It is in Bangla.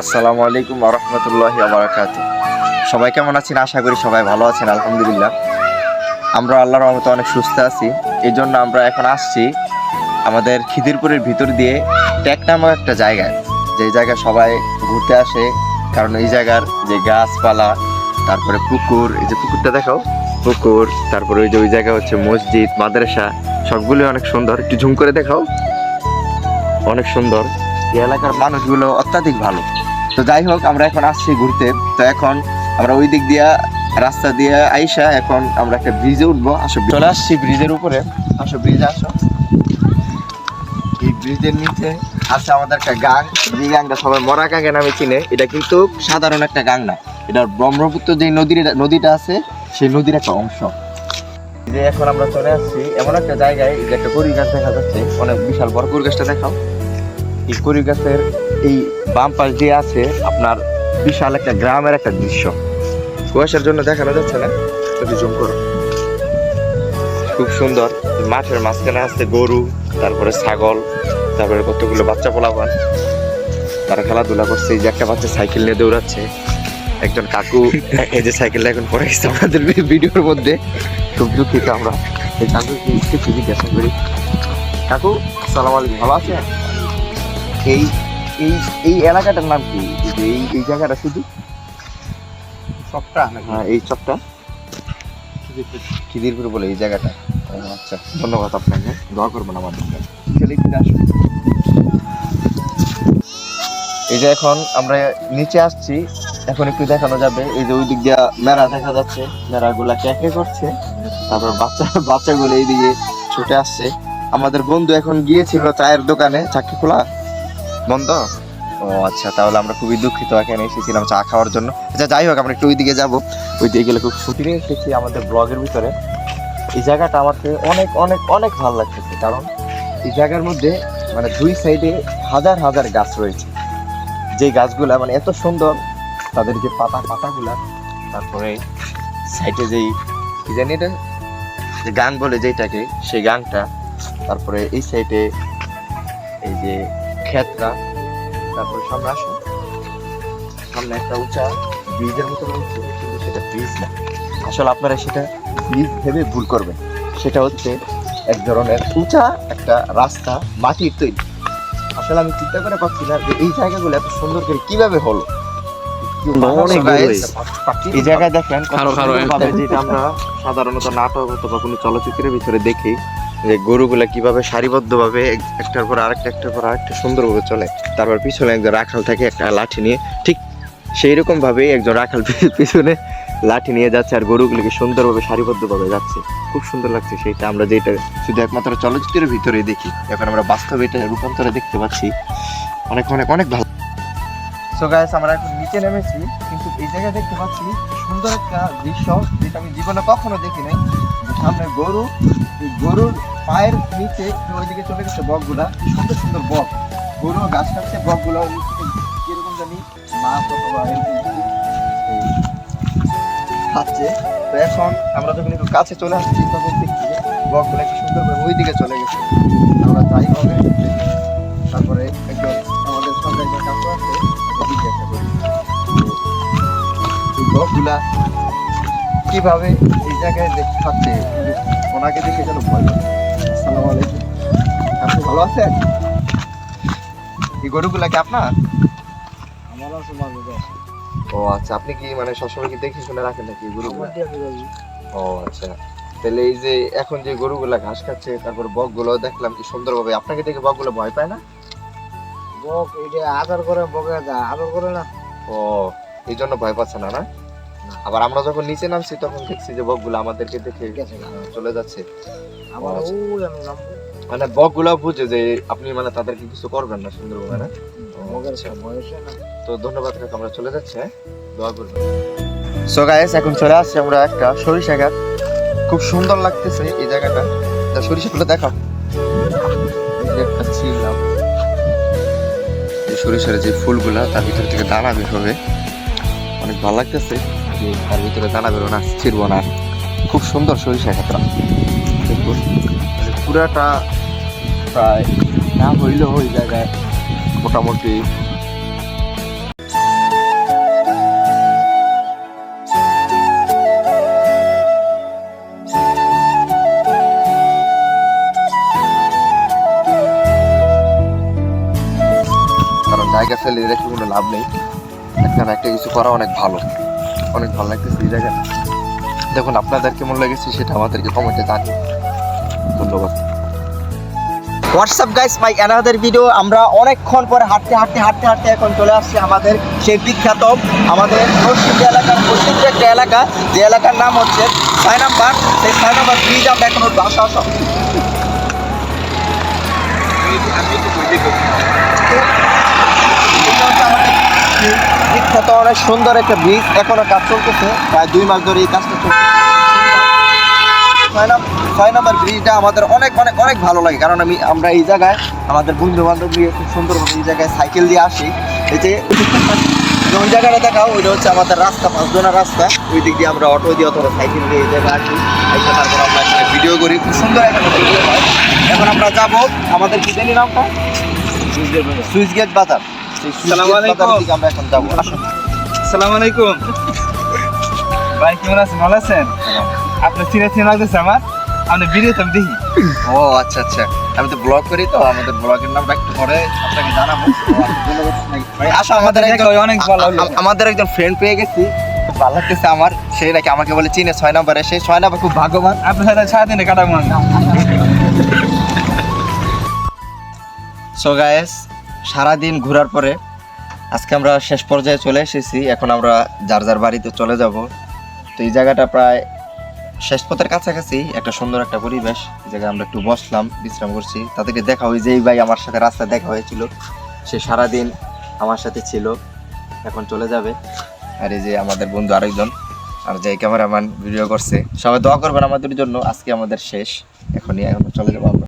আসসালামু আলাইকুম ওয়া রাহমাতুল্লাহি ওয়া বারাকাতুহু। সবাই কেমন আছেন? আশা করি সবাই ভালো আছেন। আলহামদুলিল্লাহ আমরা আল্লাহর রহমতে অনেক সুস্থ আছি। এই জন্য আমরা এখন আসছি আমাদের খিদিরপুরের ভিতর দিয়ে টেক নামক একটা জায়গায়, যে জায়গায় সবাই ঘুরতে আসে। কারণ এই জায়গার যে গাছপালা, তারপরে পুকুর, এই যে পুকুরটা দেখাও, পুকুর, তারপরে ওই যে ওই জায়গা হচ্ছে মসজিদ, মাদ্রাসা, সবগুলোই অনেক সুন্দর। একটু ঝুম করে দেখাও, অনেক সুন্দর। এই এলাকার মানুষগুলো অত্যাধিক ভালো। তো যাই হোক, আমরা এখন আসছি ঘুরতে। তো এখন আমরা ওই দিক দিয়ে রাস্তা দিয়ে আইসা এখন আমরা একটা ব্রিজে উঠবো। আসো, চলে আসছি ব্রিজের উপরে। আসো ব্রিজে আসো। এই ব্রিজের নিচে আছে আমাদের একটা গাং। যে গাংটা সবাই মরা গাঙে নামে চিনে। এটা কিন্তু সাধারণ একটা গাং না, এটা ব্রহ্মপুত্র যে নদীটা আছে সেই নদীর একটা অংশ। যে এখন আমরা চলে আসছি এমন একটা জায়গায়, যে একটা কড়ি গাছ দেখা যাচ্ছে, অনেক বিশাল বড় কড়ি গাছটা দেখাও। এই কড়ি গাছের এই বাম পাশ দিয়ে আছে আপনার বিশাল একটা গ্রামের একটা দৃশ্য। কুয়াশার জন্য দেখানো যাচ্ছে না, একটু জুম করো। খুব সুন্দর। মাঠের মাঝখানে আছে গরু, তারপরে ছাগল, তারপরে কতগুলো বাচ্চা পোলাপান, তারা খেলাধুলা করছে। এই যে একটা বাচ্চা সাইকেল নিয়ে দৌড়াচ্ছে, একজন কাকু এই যে সাইকেলটা এখন পড়ে গেছে আমাদের ভিডিওর মধ্যে। খুব দুঃখিত আমরা। এই কাকুকে একটু জিজ্ঞাসা করি। কাকু আসসালামু আলাইকুম, ভালো আছেন? এই এই এই এলাকাটার নাম কি? এই জায়গাটা শুধু চপটা? হ্যাঁ, এই চপটা খিদিরপুর বলে এই জায়গাটা। আচ্ছা, ধন্যবাদ আপনাকে। দোয়া করবেন আমার জন্য। এই যে এখন আমরা নিচে আসছি, এখন একটু দেখানো যাবে। এই যে ওই দিক দিয়ে মেলা দেখা যাচ্ছে, মেলাগুলা ক্যাকে করছে। তারপর বাচ্চাগুলো এইদিকে ছুটে আসছে। আমাদের বন্ধু এখন গিয়েছিল চায়ের দোকানে, চাকরি খোলা বন্ধ। ও আচ্ছা, তাহলে আমরা খুবই দুঃখিত। এখানে এসেছিলাম চা খাওয়ার জন্য। আচ্ছা যাই হোক, আমরা একটু ওই দিকে যাবো। ওই দিকে গেলে খুব ছুটি নিয়ে এসেছি আমাদের ব্লগের ভিতরে। এই জায়গাটা আমাকে অনেক অনেক অনেক ভালো লাগতেছে, কারণ এই জায়গার মধ্যে মানে দুই সাইডে হাজার হাজার গাছ রয়েছে। যে গাছগুলা মানে এত সুন্দর, তাদের যে পাতাগুলা, তারপরে সাইডে যেই কি জানি এটা যে গাং বলে যেটাকে, সেই গাংটা, তারপরে এই সাইডে এই যে ক্ষেতটা, তারপরে সামনে আসো, সামনে একটা উঁচা ব্রিজের মতো রয়েছে, কিন্তু সেটা ব্রিজ না। আসলে আপনারা সেটা ব্রিজ ভেবে ভুল করবেন। সেটা হচ্ছে এক ধরনের উঁচা একটা রাস্তা, মাটির তৈরি। আসলে আমি চিন্তা করে পাচ্ছি না যে এই জায়গাগুলো এত সুন্দর করে কিভাবে হলো। এই জায়গায় দেখেন যেটা আমরা সাধারণত নাটক অথবা কোনো চলচ্চিত্রের ভিতরে দেখি, যে গরুগুলা কিভাবে সারিবদ্ধভাবে একটার পর আরেকটা সুন্দরভাবে চলে। তারপর পিছনে একজন রাখাল থাকে একটা লাঠি নিয়ে, ঠিক সেই রকম ভাবে একজন রাখাল পিছনে লাঠি নিয়ে যাচ্ছে, আর গরুগুলিকে সুন্দরভাবে সারিবদ্ধভাবে যাচ্ছে। খুব সুন্দর লাগছে সেইটা। আমরা যেটা শুধু একমাত্র চলচ্চিত্রের ভিতরে দেখি, এখন আমরা বাস্তবে এটা রূপান্তরে দেখতে পাচ্ছি। অনেক অনেক অনেক ভালো। সো গাইস, আমরা এখন নিচে নেমেছি, কিন্তু এই জায়গায় দেখতে পাচ্ছি সুন্দর একটা দৃশ্য, যেটা আমি জীবনে কখনো দেখি নাই। সামনে গরু, এই গরুর পায়ের নিচে ওইদিকে চলে গেছে বকগুলা, সুন্দর সুন্দর বক। গরু গাছ খাচ্ছে, বকগুলা কিরকম জানি মাছ অথবা খাচ্ছে। তো এখন আমরা যখন একটু কাছে চলে আসছি, তখন দেখছি বকগুলা একটু সুন্দরভাবে ওই দিকে চলে গেছে। আমরা যাই হবে, তারপরে একজন আমাদের সঙ্গে একজন কাকু আছে, জিজ্ঞাসা করি এই বকগুলা কিভাবে এই জায়গায় খাচ্ছে। ওনাকে দেখে যেন ভয় লাগে। আসসালামু আলাইকুম, আপনি ভালো আছেন? এই গরুগুলা কি আপনার? ও আচ্ছা, আপনি কি মানে সবসময় কি দেখে শুনে রাখেন নাকি গরুগুলা? ও আচ্ছা, তাহলে এই যে এখন যে গরুগুলা ঘাস খাচ্ছে, তারপর বকগুলো দেখলাম কি সুন্দরভাবে, আপনাকে দেখে বকগুলো ভয় পায় না? বক এটা আদর করে, বকে আদর করে না। ও, এই জন্য ভয় পাচ্ছে না? না, আবার আমরা যখন নিচে নামছি তখন দেখছি যে বকগুলো আমাদেরকে দেখে চলে যাচ্ছে। আমার মানে বকগুলো বুঝে যে আপনি মানে তাদেরকে কিছু করবেন না সুন্দরভাবে, না? তো ধন্যবাদ কাকা, আমরা চলে যাচ্ছি। দোয়া করবেন। সো গাইস, এখন চলে আসছি আমরা একটা সরিষা গাছ। খুব সুন্দর লাগতেছে এই জায়গাটা। সরিষাগুলো দেখাও। এই সরিষার যে ফুলগুলা, তার ভিতর থেকে দানা বের হবে। অনেক ভালো লাগতেছে যে তার ভিতরে দানা বেরো না, ছিড়বো না। খুব সুন্দর সরিষা ক্ষেত্র। পুরাটা প্রায় না হইলেও ওই জায়গায় মোটামুটি ছেলে রেখে কোনো লাভ নেই, একটা না একটা কিছু করা অনেক ভালো লাগতেছে এই জায়গাটা। দেখুন আপনাদের কেমন লেগেছে সেটা আমাদেরকে কমেন্টে জানিয়ে। ধন্যবাদ। WhatsApp guys, my another video. আমরা অনেকক্ষণ পরে হাঁটতে এখন চলে আসছি আমাদের সেই বিখ্যাত আমাদের নরসিংদী এলাকার প্রসিদ্ধ একটা এলাকা, যে এলাকার নাম হচ্ছে 6 নম্বর। সেই 6 নম্বর ব্রিজ আমরা এখন উঠবো। আসো বিখ্যাত অনেক সুন্দর একটা ব্রিজ, এখনো কাজ চলতেছে, প্রায় 2 মাস ধরে এই কাজটা চলছে। 6 নম্বর ব্রিজটা আমাদের অনেক ভালো লাগে, কারণ আমরা এই জায়গায় আমাদের বন্ধু বান্ধব নিয়ে খুব সুন্দরভাবে এই জায়গায় সাইকেল দিয়ে আসি। এই যে ওই জায়গাটা দেখাও, ওইটা হচ্ছে আমাদের রাস্তা, 5 জনের রাস্তা। ওই দিক দিয়ে আমরা অটো দিয়ে অথবা সাইকেল দিয়ে এই জায়গায় আসি, তারপর আমরা এখানে ভিডিও করি, খুব সুন্দর একটা ভিডিও হয়। এখন আমরা যাবো আমাদের কি জানি নামটা, সুইচ গেট বাজার। সেই সুইচ গেট বাজারের দিকে আমরা এখন যাবো। আসুন। আসসালামু আলাইকুম ভাই, কেমন আছেন? ভালো আছেন? আপনার চিনে লাগতেছে আমার, আপনি ভিডিও তো দেখি। ও আচ্ছা, আমি তো ব্লগ করি, তো আমাদের ব্লগের নামটা একটু পরে আপনাকে জানাবো। আসো, অনেক ভালো হলো। আমাদের একজন ফ্রেন্ড পেয়ে গেছি, খুব ভালো লাগতেছে আমার। সে নাকি আমাকে বলে চিনে 6 নম্বরে, সেই 6 নম্বর খুব ভাগ্যবান। আপনার সাথে সারাদিনে কাটাবো না। সো গাইস, সারাদিন ঘোরার পরে আজকে আমরা শেষ পর্যায়ে চলে এসেছি। এখন আমরা যার বাড়িতে চলে যাব। তো এই জায়গাটা প্রায় শেষ পথের কাছাকাছি, একটা সুন্দর একটা পরিবেশ। এই জায়গায় আমরা একটু বসলাম, বিশ্রাম করছি। তাদেরকে দেখা হয়, যেই ভাই আমার সাথে রাস্তায় দেখা হয়েছিল, সে সারাদিন আমার সাথে ছিল, এখন চলে যাবে। আর এই যে আমাদের বন্ধু আরেকজন, আর যে ক্যামেরাম্যান ভিডিও করছে, সবাই দোয়া করবেন আমাদের জন্য। আজকে আমাদের শেষ, এখন চলে যাবো আমরা।